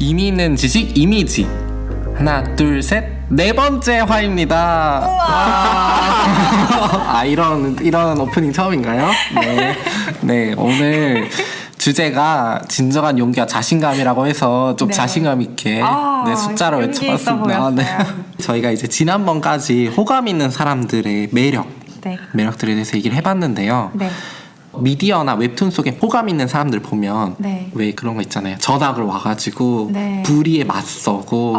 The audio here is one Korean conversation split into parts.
의미 있는 지식 이미지. 하나 둘 셋. 네 번째 화입니다. 이런 오프닝 처음인가요? 네, 오늘 주제가 진정한 용기와 자신감이라고 해서 좀 네. 자신감 있게 숫자로 용기 있어 외쳐봤습니다. 보였어요. 저희가 이제 지난번까지 호감 있는 사람들의 매력들에 대해서 얘기를 해봤는데요. 네. 미디어나 웹툰 속에 호감 있는 사람들 보면 네. 왜 그런 거 있잖아요. 전학을 와가지고 네. 불의에 맞서고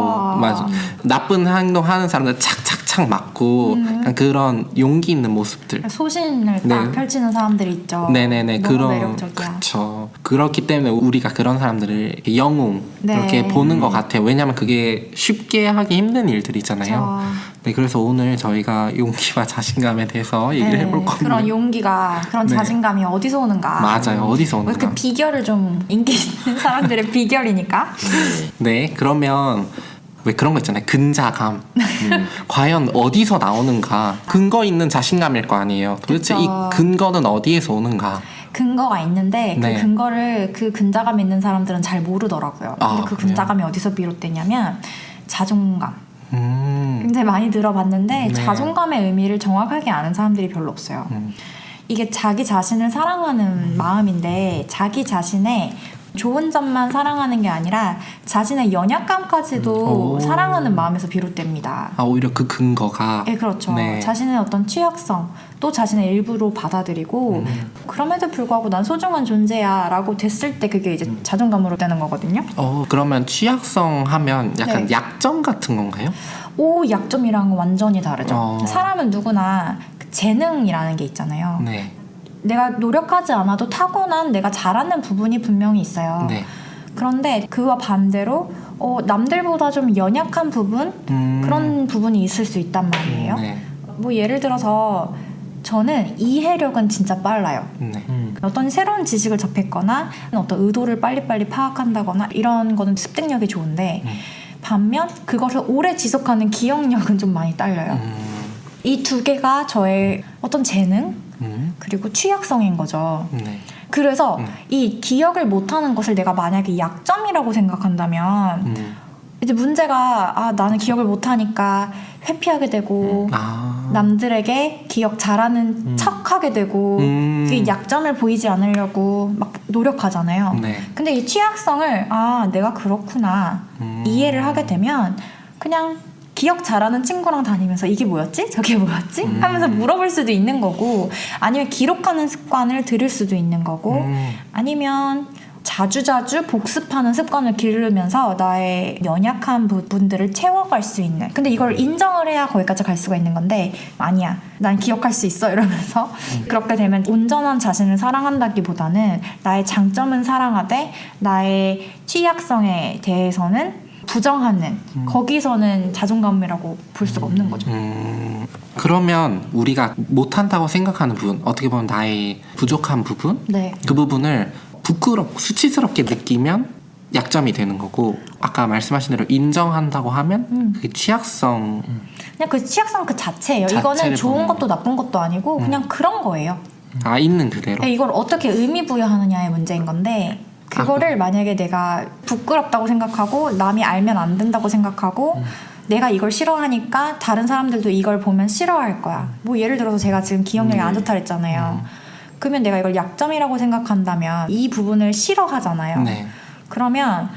나쁜 행동하는 사람들 착착착 맞고 약간 그런 용기 있는 모습들. 소신을 딱 네. 펼치는 사람들이 있죠. 네네네. 너무 그런 매력적이야. 그쵸. 그렇기 때문에 우리가 그런 사람들을 영웅 네. 이렇게 보는 것 같아요. 왜냐면 그게 쉽게 하기 힘든 일들이잖아요. 네, 그래서 오늘 저희가 용기와 자신감에 대해서 얘기를 해볼 겁니다. 그런 용기가, 그런 네. 자신감이 어디서 오는가. 맞아요. 어디서 오는가. 그 비결을 좀, 인기 있는 사람들의 비결이니까. 네, 그러면 왜 그런 거 있잖아요. 근자감. 과연 어디서 나오는가. 근거 있는 자신감일 거 아니에요. 도대체 그쵸. 이 근거는 어디에서 오는가. 근거가 있는데 네. 그 근거를 그 근자감 있는 사람들은 잘 모르더라고요. 근데 그 그래요? 근자감이 어디서 비롯되냐면 자존감. 굉장히 많이 들어봤는데 네. 자존감의 의미를 정확하게 아는 사람들이 별로 없어요. 이게 자기 자신을 사랑하는 마음인데 자기 자신의 좋은 점만 사랑하는 게 아니라 자신의 연약감까지도 사랑하는 마음에서 비롯됩니다. 오히려 그 근거가. 네, 그렇죠. 네. 자신의 어떤 취약성, 또 자신의 일부로 받아들이고 그럼에도 불구하고 난 소중한 존재야 라고 됐을 때 그게 이제 자존감으로 되는 거거든요. 그러면 취약성 하면 약간 네. 약점 같은 건가요? 약점이랑은 완전히 다르죠. 사람은 누구나 그 재능이라는 게 있잖아요. 네. 내가 노력하지 않아도 타고난 내가 잘하는 부분이 분명히 있어요. 네. 그런데 그와 반대로 남들보다 좀 연약한 부분? 그런 부분이 있을 수 있단 말이에요. 네. 뭐 예를 들어서 저는 이해력은 진짜 빨라요. 네. 어떤 새로운 지식을 접했거나 어떤 의도를 빨리빨리 파악한다거나 이런 거는 습득력이 좋은데 반면 그것을 오래 지속하는 기억력은 좀 많이 딸려요. 이 두 개가 저의 어떤 재능 그리고 취약성인 거죠. 네. 그래서 이 기억을 못하는 것을 내가 만약에 약점이라고 생각한다면 이제 문제가 나는 기억을 못하니까 회피하게 되고 남들에게 기억 잘하는 척하게 되고 그 약점을 보이지 않으려고 막 노력하잖아요. 네. 근데 이 취약성을 내가 그렇구나 이해를 하게 되면 그냥 기억 잘하는 친구랑 다니면서 이게 뭐였지? 저게 뭐였지? 하면서 물어볼 수도 있는 거고 아니면 기록하는 습관을 들일 수도 있는 거고 아니면 자주자주 복습하는 습관을 기르면서 나의 연약한 부분들을 채워갈 수 있는 근데 이걸 인정을 해야 거기까지 갈 수가 있는 건데 아니야 난 기억할 수 있어 이러면서 그렇게 되면 온전한 자신을 사랑한다기보다는 나의 장점은 사랑하되 나의 취약성에 대해서는 부정하는 거기서는 자존감이라고 볼 수가 없는 거죠. 그러면 우리가 못한다고 생각하는 부분 어떻게 보면 나의 부족한 부분 네. 그 부분을 부끄럽고 수치스럽게 느끼면 약점이 되는 거고 아까 말씀하신 대로 인정한다고 하면 그게 취약성 그냥 그 취약성 그 자체예요. 자체를 이거는 좋은 보는 것도 나쁜 것도 아니고 그냥 그런 거예요. 있는 그대로 이걸 어떻게 의미 부여하느냐의 문제인 건데 그거를 만약에 내가 부끄럽다고 생각하고 남이 알면 안 된다고 생각하고 내가 이걸 싫어하니까 다른 사람들도 이걸 보면 싫어할 거야. 뭐 예를 들어서 제가 지금 기억력이 안 좋다 그랬잖아요. 그러면 내가 이걸 약점이라고 생각한다면 이 부분을 싫어하잖아요. 네. 그러면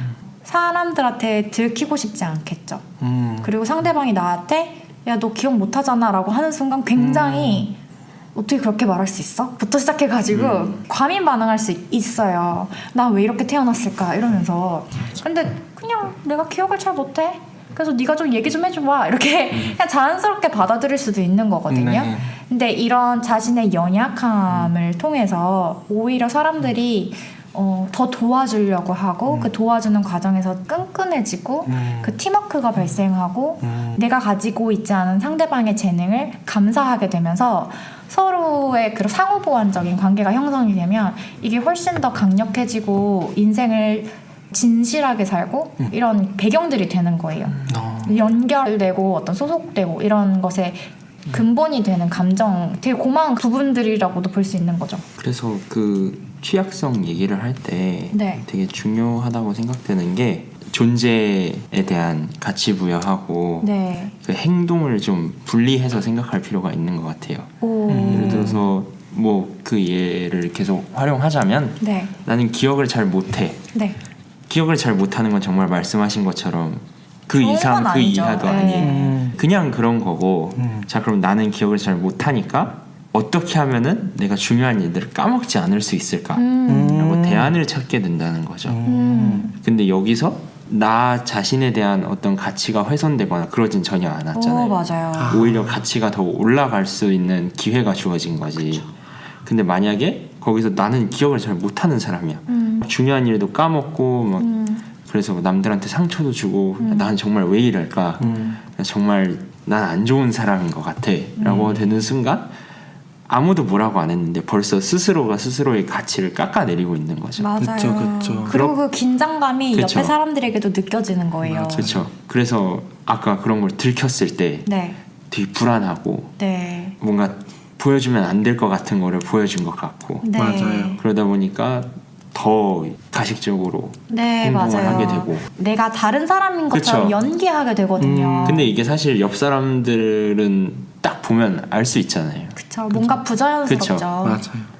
사람들한테 들키고 싶지 않겠죠. 그리고 상대방이 나한테 야 너 기억 못하잖아 라고 하는 순간 굉장히 어떻게 그렇게 말할 수 있어? 부터 시작해가지고 과민 반응할 수 있어요. 나 왜 이렇게 태어났을까 이러면서 근데 그냥 내가 기억을 잘 못해 그래서 네가 좀 얘기 좀 해줘봐 이렇게 그냥 자연스럽게 받아들일 수도 있는 거거든요. 네. 근데 이런 자신의 연약함을 통해서 오히려 사람들이 더 도와주려고 하고 그 도와주는 과정에서 끈끈해지고 그 팀워크가 발생하고 내가 가지고 있지 않은 상대방의 재능을 감사하게 되면서 서로의 그 상호보완적인 관계가 형성이 되면 이게 훨씬 더 강력해지고 인생을 진실하게 살고 이런 배경들이 되는 거예요. 연결되고 어떤 소속되고 이런 것에 근본이 되는 감정, 되게 고마운 부분들이라고도 볼 수 있는 거죠. 그래서 그 취약성 얘기를 할 때 네. 되게 중요하다고 생각되는 게 존재에 대한 가치 부여하고 네. 그 행동을 좀 분리해서 생각할 필요가 있는 것 같아요. 오. 예를 들어서 뭐 그 예를 계속 활용하자면 네. 나는 기억을 잘 못해. 네. 기억을 잘 못하는 건 정말 말씀하신 것처럼 그 좋은 이상 건 그 아니죠. 이하도 네. 아니에요. 그냥 그런 거고 자 그럼 나는 기억을 잘 못하니까 어떻게 하면은 내가 중요한 일들을 까먹지 않을 수 있을까 라고 대안을 찾게 된다는 거죠. 근데 여기서 나 자신에 대한 어떤 가치가 훼손되거나 그러진 전혀 않았잖아요. 오, 맞아요. 오히려 가치가 더 올라갈 수 있는 기회가 주어진 거지. 근데 만약에 거기서 나는 기억을 잘 못하는 사람이야. 중요한 일도 까먹고 막 그래서 남들한테 상처도 주고 난 정말 왜 이럴까? 정말 난 안 좋은 사람인 것 같아 라고 되는 순간 아무도 뭐라고 안 했는데 벌써 스스로가 스스로의 가치를 깎아내리고 있는 거죠. 맞아요. 그쵸. 그리고 그 긴장감이 그쵸. 옆에 사람들에게도 느껴지는 거예요. 그렇죠. 그래서 아까 그런 걸 들켰을 때 네. 되게 불안하고 네. 뭔가 보여주면 안 될 것 같은 거를 보여준 것 같고 네. 맞아요. 그러다 보니까 더 가식적으로 네, 행동을 맞아요. 하게 되고. 내가 다른 사람인 것처럼 그쵸. 연기하게 되거든요. 근데 이게 사실 옆 사람들은 딱 보면 알 수 있잖아요. 그쵸. 뭔가 부자연스럽죠. 그쵸. 맞아요.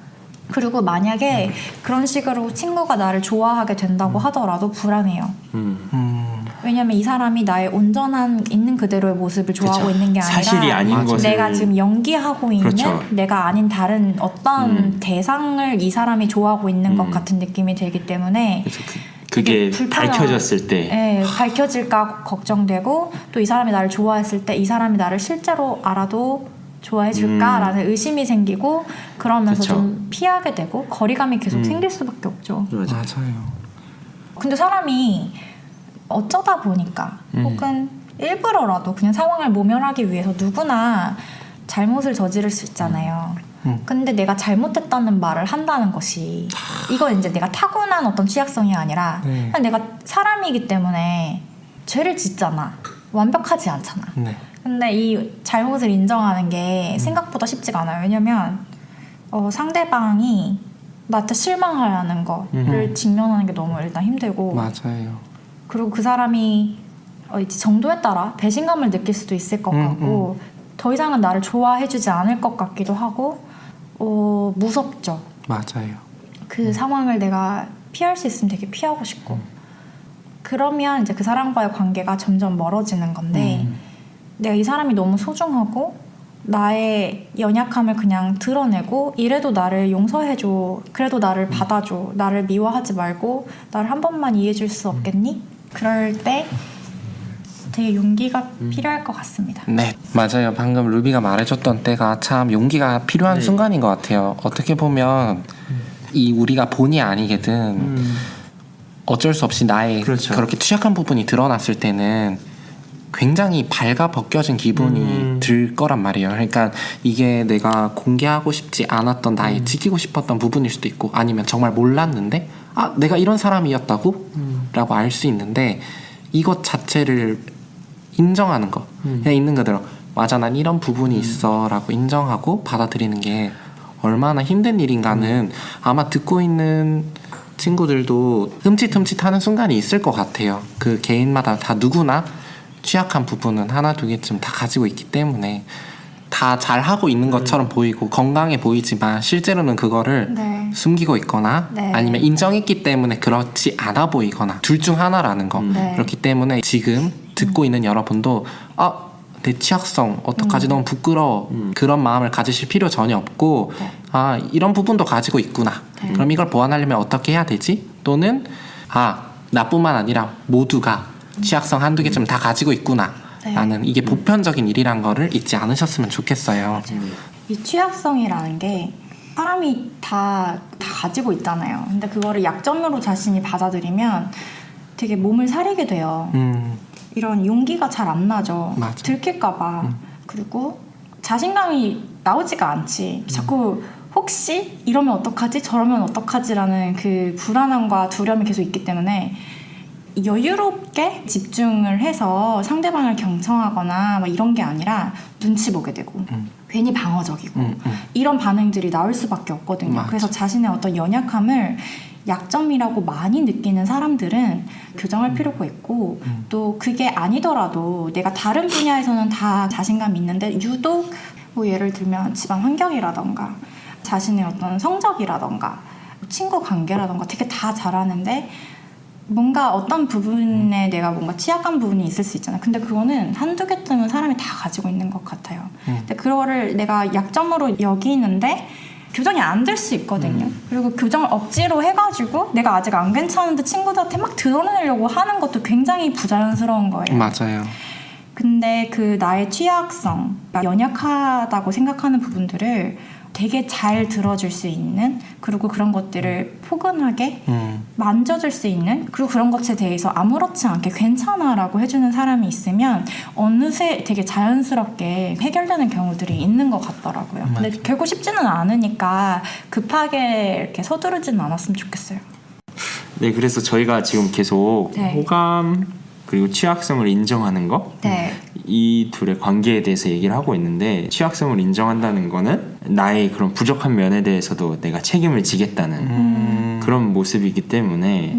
그리고 만약에 그런 식으로 친구가 나를 좋아하게 된다고 하더라도 불안해요. 왜냐면 이 사람이 나의 온전한 있는 그대로의 모습을 좋아하고 그쵸. 있는 게 아니라 사실이 아닌 맞아요. 것을 내가 지금 연기하고 있는 그렇죠. 내가 아닌 다른 어떤 대상을 이 사람이 좋아하고 있는 것 같은 느낌이 들기 때문에 그래서 그게 되게 불편한- 밝혀졌을 때 네, 밝혀질까 걱정되고 또 이 사람이 나를 좋아했을 때 이 사람이 나를 실제로 알아도 좋아해줄까라는 의심이 생기고 그러면서 그쵸. 좀 피하게 되고 거리감이 계속 생길 수밖에 없죠. 맞아요. 근데 사람이 어쩌다 보니까 혹은 일부러라도 그냥 상황을 모면하기 위해서 누구나 잘못을 저지를 수 있잖아요. 근데 내가 잘못했다는 말을 한다는 것이 이건 이제 내가 타고난 어떤 취약성이 아니라 네. 그냥 내가 사람이기 때문에 죄를 짓잖아. 완벽하지 않잖아. 네. 근데 이 잘못을 인정하는 게 생각보다 쉽지가 않아요. 왜냐면 상대방이 나한테 실망하는 거를 직면하는 게 너무 일단 힘들고 맞아요. 그리고 그 사람이 이제 정도에 따라 배신감을 느낄 수도 있을 것 같고 더 이상은 나를 좋아해주지 않을 것 같기도 하고 무섭죠. 맞아요. 그 상황을 내가 피할 수 있으면 되게 피하고 싶고 그러면 이제 그 사람과의 관계가 점점 멀어지는 건데 내가 이 사람이 너무 소중하고 나의 연약함을 그냥 드러내고 이래도 나를 용서해줘 그래도 나를 받아줘 나를 미워하지 말고 나를 한 번만 이해해줄 수 없겠니? 그럴 때 되게 용기가 필요할 것 같습니다. 네, 맞아요. 방금 루비가 말해줬던 때가 참 용기가 필요한 네. 순간인 것 같아요. 어떻게 보면 이 우리가 본의 아니게든 어쩔 수 없이 나의 그렇죠. 그렇게 취약한 부분이 드러났을 때는 굉장히 발가 벗겨진 기분이 들 거란 말이에요. 그러니까 이게 내가 공개하고 싶지 않았던 나의 지키고 싶었던 부분일 수도 있고 아니면 정말 몰랐는데 아 내가 이런 사람이었다고? 라고 알 수 있는데 이것 자체를 인정하는 거 그냥 있는 그대로 맞아 난 이런 부분이 있어 라고 인정하고 받아들이는 게 얼마나 힘든 일인가는 아마 듣고 있는 친구들도 흠칫흠칫하는 순간이 있을 것 같아요. 그 개인마다 다 누구나 취약한 부분은 하나 두 개쯤 다 가지고 있기 때문에 다 잘하고 있는 것처럼 보이고 건강해 보이지만 실제로는 그거를 네. 숨기고 있거나 네. 아니면 인정했기 때문에 그렇지 않아 보이거나 둘 중 하나라는 거 네. 그렇기 때문에 지금 듣고 있는 여러분도 내 취약성 어떡하지 너무 부끄러워 그런 마음을 가지실 필요 전혀 없고 네. 이런 부분도 가지고 있구나 그럼 이걸 보완하려면 어떻게 해야 되지? 또는 나뿐만 아니라 모두가 취약성 한두 개쯤 다 가지고 있구나 네. 라는 이게 보편적인 일이란 거를 잊지 않으셨으면 좋겠어요. 이 취약성이라는 게 사람이 다 가지고 있잖아요. 근데 그거를 약점으로 자신이 받아들이면 되게 몸을 사리게 돼요. 이런 용기가 잘 안 나죠. 맞아. 들킬까봐. 그리고 자신감이 나오지가 않지. 자꾸 혹시 이러면 어떡하지? 저러면 어떡하지라는 그 불안함과 두려움이 계속 있기 때문에 여유롭게 집중을 해서 상대방을 경청하거나 뭐 이런 게 아니라 눈치 보게 되고 괜히 방어적이고 이런 반응들이 나올 수밖에 없거든요. 맞아. 그래서 자신의 어떤 연약함을 약점이라고 많이 느끼는 사람들은 교정할 필요가 있고 또 그게 아니더라도 내가 다른 분야에서는 다 자신감이 있는데 유독 뭐 예를 들면 집안 환경이라던가 자신의 어떤 성적이라던가 친구 관계라던가 되게 다 잘하는데 뭔가 어떤 부분에 내가 뭔가 취약한 부분이 있을 수 있잖아요. 근데 그거는 한두 개쯤은 사람이 다 가지고 있는 것 같아요. 근데 그거를 내가 약점으로 여기는데 교정이 안 될 수 있거든요. 그리고 교정을 억지로 해가지고 내가 아직 안 괜찮은데 친구들한테 막 드러내려고 하는 것도 굉장히 부자연스러운 거예요. 맞아요. 근데 그 나의 취약성, 연약하다고 생각하는 부분들을 되게 잘 들어줄 수 있는, 그리고 그런 것들을 포근하게 만져줄 수 있는, 그리고 그런 것에 대해서 아무렇지 않게 괜찮아라고 해주는 사람이 있으면 어느새 되게 자연스럽게 해결되는 경우들이 있는 것 같더라고요. 근데 결국 쉽지는 않으니까 급하게 이렇게 서두르지는 않았으면 좋겠어요. 네, 그래서 저희가 지금 계속 네. 호감 그리고 취약성을 인정하는 거, 네. 이 둘의 관계에 대해서 얘기를 하고 있는데, 취약성을 인정한다는 거는 나의 그런 부족한 면에 대해서도 내가 책임을 지겠다는 그런 모습이기 때문에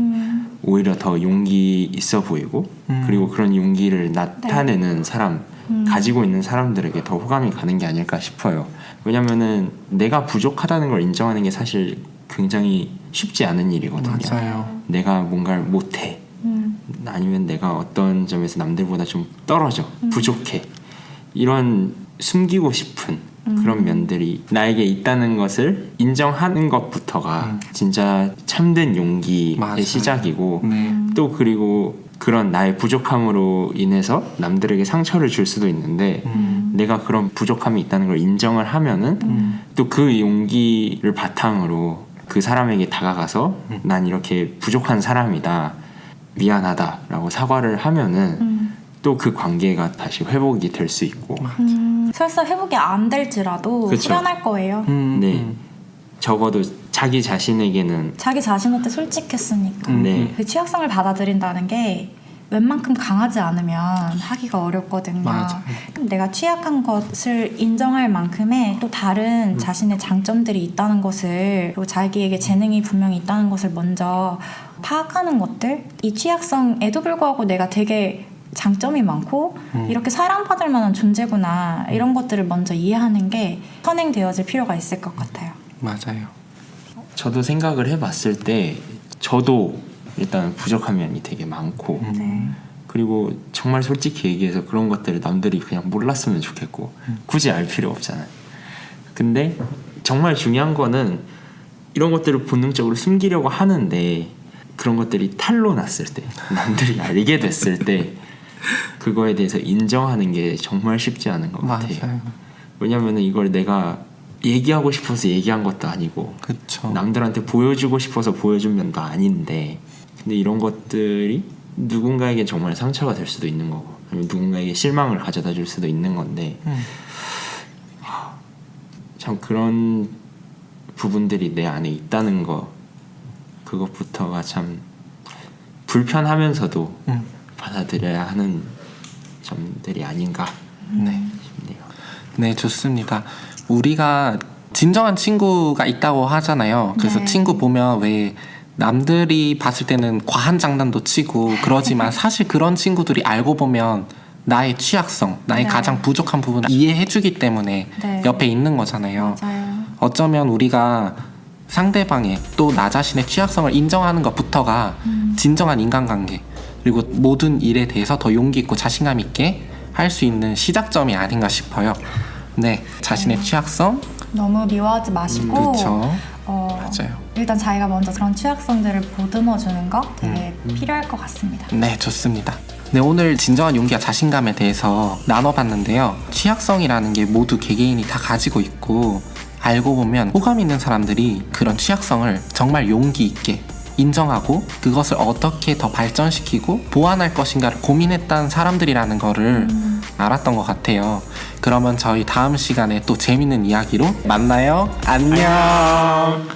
오히려 더 용기 있어 보이고, 그리고 그런 용기를 나타내는 사람, 가지고 있는 사람들에게 더 호감이 가는 게 아닐까 싶어요. 왜냐면은 내가 부족하다는 걸 인정하는 게 사실 굉장히 쉽지 않은 일이거든요. 맞아요. 내가 뭔가를 못해, 아니면 내가 어떤 점에서 남들보다 좀 떨어져, 부족해, 이런 숨기고 싶은 그런 면들이 나에게 있다는 것을 인정하는 것부터가 진짜 참된 용기의 맞아요. 시작이고, 네. 또 그리고 그런 나의 부족함으로 인해서 남들에게 상처를 줄 수도 있는데, 내가 그런 부족함이 있다는 걸 인정을 하면은 또 그 용기를 바탕으로 그 사람에게 다가가서 난 이렇게 부족한 사람이다, 미안하다라고 사과를 하면은 또 그 관계가 다시 회복이 될 수 있고. 설사 회복이 안 될지라도 그쵸. 후련할 거예요. 네, 적어도 자기 자신에게는 자기 자신한테 솔직했으니까. 네. 그 취약성을 받아들인다는 게 웬만큼 강하지 않으면 하기가 어렵거든요. 맞아요. 내가 취약한 것을 인정할 만큼의 또 다른 자신의 장점들이 있다는 것을, 그리고 자기에게 재능이 분명히 있다는 것을 먼저 파악하는 것들, 이 취약성에도 불구하고 내가 되게 장점이 많고 이렇게 사랑받을 만한 존재구나, 이런 것들을 먼저 이해하는 게 선행되어질 필요가 있을 것 같아요. 맞아요. 저도 생각을 해봤을 때 저도 일단 부족한 면이 되게 많고, 네. 그리고 정말 솔직히 얘기해서 그런 것들을 남들이 그냥 몰랐으면 좋겠고, 굳이 알 필요 없잖아요. 근데 정말 중요한 거는 이런 것들을 본능적으로 숨기려고 하는데, 그런 것들이 탄로 났을 때, 남들이 알게 됐을 때 그거에 대해서 인정하는 게 정말 쉽지 않은 것 같아요. 맞아요. 왜냐면은 이걸 내가 얘기하고 싶어서 얘기한 것도 아니고, 그쵸. 남들한테 보여주고 싶어서 보여준 면도 아닌데, 근데 이런 것들이 누군가에게 정말 상처가 될 수도 있는 거고, 아니면 누군가에게 실망을 가져다 줄 수도 있는 건데, 참 그런 부분들이 내 안에 있다는 거, 그것부터가 참 불편하면서도 받아들여야 하는 점들이 아닌가 네. 싶네요. 네, 좋습니다. 우리가 진정한 친구가 있다고 하잖아요. 그래서 네. 친구 보면 왜 남들이 봤을 때는 과한 장난도 치고 그러지만 사실 그런 친구들이 알고 보면 나의 취약성, 나의 네. 가장 부족한 부분을 이해해주기 때문에 네. 옆에 있는 거잖아요. 맞아요. 어쩌면 우리가 상대방의 또 나 자신의 취약성을 인정하는 것부터가 진정한 인간관계, 그리고 모든 일에 대해서 더 용기 있고 자신감 있게 할 수 있는 시작점이 아닌가 싶어요. 네, 자신의 취약성, 너무 미워하지 마시고 그렇죠. 맞아요. 맞아요. 일단 자기가 먼저 그런 취약성들을 보듬어주는 거 되게 필요할 것 같습니다. 네, 좋습니다. 네, 오늘 진정한 용기와 자신감에 대해서 나눠봤는데요. 취약성이라는 게 모두 개개인이 다 가지고 있고, 알고 보면 호감 있는 사람들이 그런 취약성을 정말 용기 있게 인정하고 그것을 어떻게 더 발전시키고 보완할 것인가를 고민했다는 사람들이라는 거를 알았던 것 같아요. 그러면 저희 다음 시간에 또 재밌는 이야기로 만나요. 안녕.